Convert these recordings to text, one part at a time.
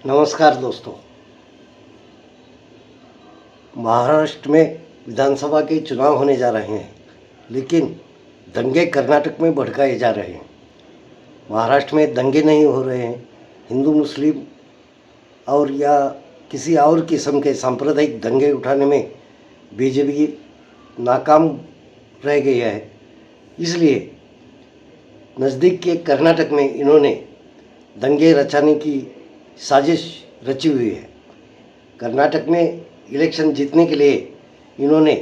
नमस्कार दोस्तों। महाराष्ट्र में विधानसभा के चुनाव होने जा रहे हैं, लेकिन दंगे कर्नाटक में भड़काए जा रहे हैं। महाराष्ट्र में दंगे नहीं हो रहे हैं। हिंदू मुस्लिम और या किसी और किस्म के सांप्रदायिक दंगे उठाने में बीजेपी नाकाम रह गई है। इसलिए नज़दीक के कर्नाटक में इन्होंने दंगे रचाने की साजिश रची हुई है। कर्नाटक में इलेक्शन जीतने के लिए इन्होंने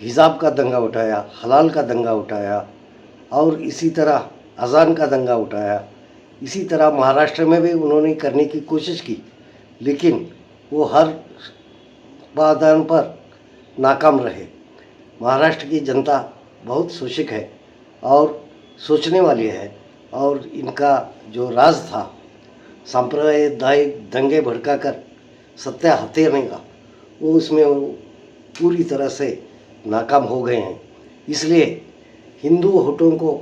हिजाब का दंगा उठाया, हलाल का दंगा उठाया और इसी तरह अजान का दंगा उठाया। इसी तरह महाराष्ट्र में भी उन्होंने करने की कोशिश की, लेकिन वो हर बाधान पर नाकाम रहे। महाराष्ट्र की जनता बहुत शोषित है और सोचने वाली है, और इनका जो राज था सांप्रदायिक दंगे भड़काकर सत्ता हथियाने का, वो उसमें पूरी तरह से नाकाम हो गए हैं। इसलिए हिंदू वोटों को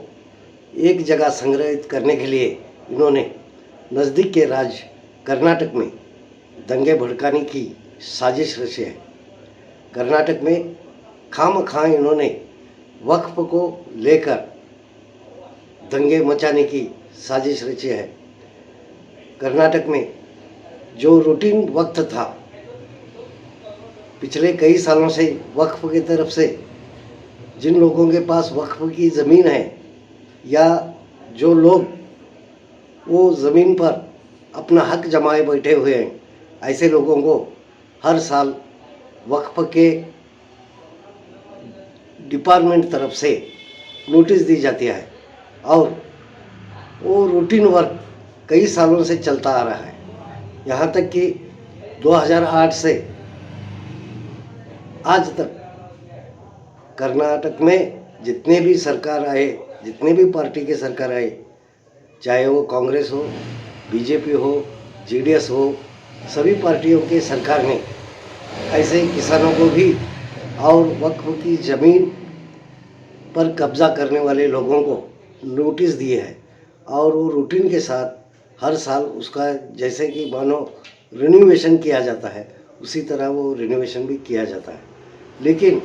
एक जगह संग्रहित करने के लिए इन्होंने नज़दीक के राज्य कर्नाटक में दंगे भड़काने की साजिश रची है। कर्नाटक में खामखां इन्होंने वक्फ को लेकर दंगे मचाने की साजिश रची है। कर्नाटक में जो रूटीन वक्त था, पिछले कई सालों से वक्फ की तरफ से जिन लोगों के पास वक्फ की ज़मीन है या जो लोग वो ज़मीन पर अपना हक जमाए बैठे हुए हैं, ऐसे लोगों को हर साल वक्फ के डिपार्टमेंट तरफ से नोटिस दी जाती है और वो रूटीन वर्क कई सालों से चलता आ रहा है। यहाँ तक कि 2008 से आज तक कर्नाटक में जितने भी सरकार आए, जितने भी पार्टी के सरकार आए, चाहे वो कांग्रेस हो, बीजेपी हो, जेडीएस हो, सभी पार्टियों के सरकार ने ऐसे किसानों को भी और वक्फ की ज़मीन पर कब्जा करने वाले लोगों को नोटिस दिए है, और वो रूटीन के साथ हर साल उसका जैसे कि मानो रिन्यूएशन किया जाता है, उसी तरह वो रिन्यूएशन भी किया जाता है। लेकिन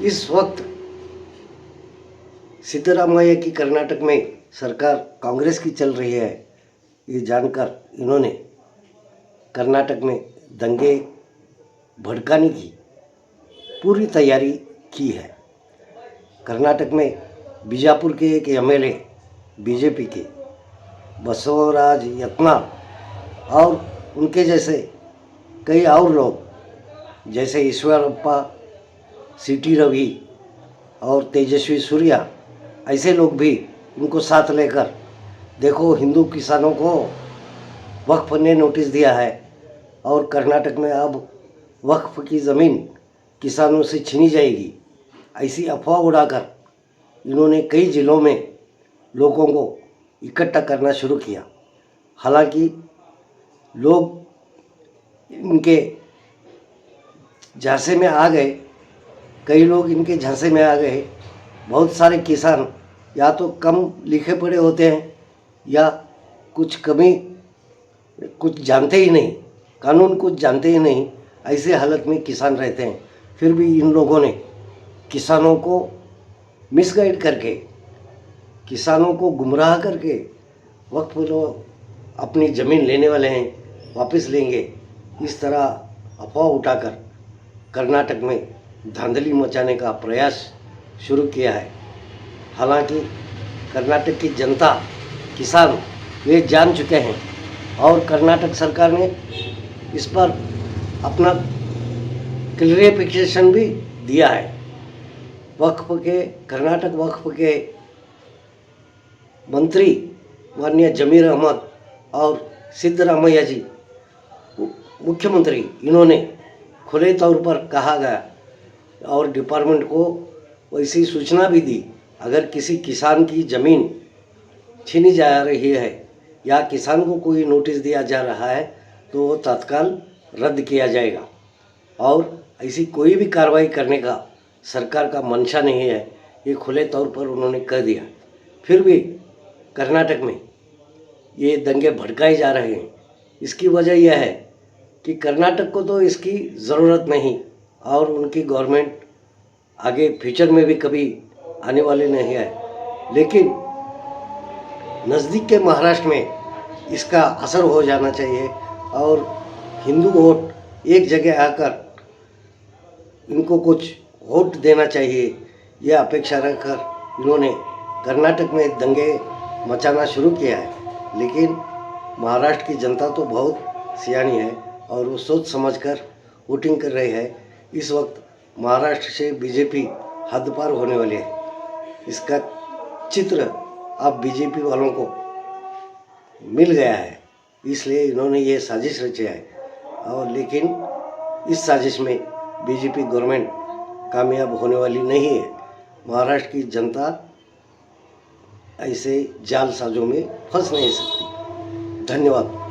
इस वक्त सिद्धरामैया की कर्नाटक में सरकार कांग्रेस की चल रही है, ये जानकर इन्होंने कर्नाटक में दंगे भड़काने की पूरी तैयारी की है। कर्नाटक में बीजापुर के एक एमएलए बीजेपी के बसवराज यत्नाल और उनके जैसे कई और लोग जैसे ईश्वरप्पा, सीटी रवि और तेजस्वी सूर्या, ऐसे लोग भी उनको साथ लेकर, देखो हिंदू किसानों को वक्फ ने नोटिस दिया है और कर्नाटक में अब वक्फ की ज़मीन किसानों से छीनी जाएगी, ऐसी अफवाह उड़ाकर इन्होंने कई ज़िलों में लोगों को इकट्ठा करना शुरू किया। हालांकि लोग इनके झांसे में आ गए, कई लोग इनके झांसे में आ गए। बहुत सारे किसान या तो कम लिखे पढ़े होते हैं या कुछ जानते ही नहीं, कानून कुछ जानते ही नहीं, ऐसे हालत में किसान रहते हैं। फिर भी इन लोगों ने किसानों को मिसगाइड करके, किसानों को गुमराह करके वक्फ लोग अपनी ज़मीन लेने वाले हैं, वापस लेंगे, इस तरह अफवाह उठाकर कर्नाटक में धांधली मचाने का प्रयास शुरू किया है। हालांकि कर्नाटक की जनता, किसान वे जान चुके हैं और कर्नाटक सरकार ने इस पर अपना क्लियरिफिकेशन भी दिया है। कर्नाटक वक्फ के मंत्री माननीय जमीर अहमद और सिद्धरामैया जी मुख्यमंत्री, इन्होंने खुले तौर पर कहा गया और डिपार्टमेंट को वैसी सूचना भी दी, अगर किसी किसान की ज़मीन छीनी जा रही है या किसान को कोई नोटिस दिया जा रहा है तो वो तत्काल रद्द किया जाएगा, और ऐसी कोई भी कार्रवाई करने का सरकार का मंशा नहीं है, ये खुले तौर पर उन्होंने कह दिया। फिर भी कर्नाटक में ये दंगे भड़काए जा रहे हैं। इसकी वजह यह है कि कर्नाटक को तो इसकी ज़रूरत नहीं और उनकी गवर्नमेंट आगे फ्यूचर में भी कभी आने वाली नहीं है, लेकिन नज़दीक के महाराष्ट्र में इसका असर हो जाना चाहिए और हिंदू वोट एक जगह आकर इनको कुछ वोट देना चाहिए, यह अपेक्षा रखकर इन्होंने कर्नाटक में दंगे मचाना शुरू किया है। लेकिन महाराष्ट्र की जनता तो बहुत सियानी है और वो सोच समझकर वोटिंग कर रही है। इस वक्त महाराष्ट्र से बीजेपी हद पार होने वाली है। इसका चित्र अब बीजेपी वालों को मिल गया है, इसलिए इन्होंने ये साजिश रची है। और लेकिन इस साजिश में बीजेपी गवर्नमेंट कामयाब होने वाली नहीं है। महाराष्ट्र की जनता ऐसे जालसाजों में फंस नहीं सकती। धन्यवाद।